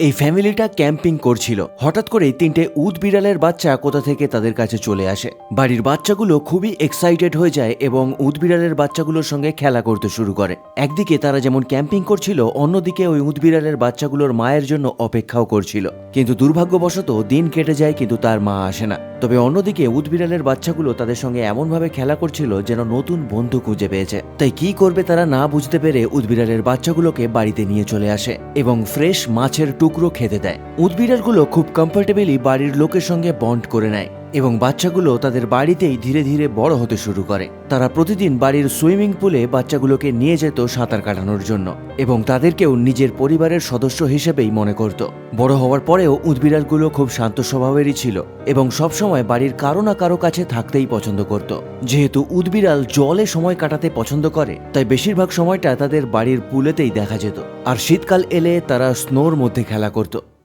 এই ফ্যামিলিটা ক্যাম্পিং করছিল। হঠাৎ করেই 3টে উট বিড়ালের বাচ্চা কোথা থেকে তাদের কাছে চলে আসে। বাড়ির বাচ্চাগুলো খুবই এক্সাইটেড হয়ে যায় এবং উট বিড়ালের বাচ্চাগুলোর সঙ্গে খেলা করতে শুরু করে। একদিকে তারা যেমন ক্যাম্পিং করছিল, অন্যদিকে ওই উট বিড়ালের বাচ্চাগুলোর মায়ের জন্য অপেক্ষাও করছিল। কিন্তু দুর্ভাগ্যবশত দিন কেটে যায়, কিন্তু তার মা আসে না। তবে অন্যদিকে উট বিড়ালের বাচ্চাগুলো তাদের সঙ্গে এমনভাবে খেলা করছিল যেন নতুন বন্ধু খুঁজে পেয়েছে। তাই কি করবে তারা না বুঝতে পেরে উট বিড়ালের বাচ্চাগুলোকে বাড়িতে নিয়ে চলে আসে এবং ফ্রেশ মাছের টুকরো খেতে দেয়। উট বিড়ালগুলো খুব কমফোর্টেবলি বাড়ির লোকের সঙ্গে বন্ড করে নেয় এবং বাচ্চাগুলো তাদের বাড়িতেই ধীরে ধীরে বড় হতে শুরু করে। তারা প্রতিদিন বাড়ির সুইমিং পুলে বাচ্চাগুলোকে নিয়ে যেত সাঁতার কাটানোর জন্য এবং তাদেরকেও নিজের পরিবারের সদস্য হিসেবেই মনে করত। বড় হওয়ার পরেও উটবিড়ালগুলো খুব শান্ত স্বভাবেরই ছিল এবং সবসময় বাড়ির কারো না কারো কাছে থাকতেই পছন্দ করত। যেহেতু উটবিড়াল জলে সময় কাটাতে পছন্দ করে, তাই বেশিরভাগ সময়টা তাদের বাড়ির পুলেতেই দেখা যেত। আর শীতকাল এলে তারা স্নোর মধ্যে খেলা করত।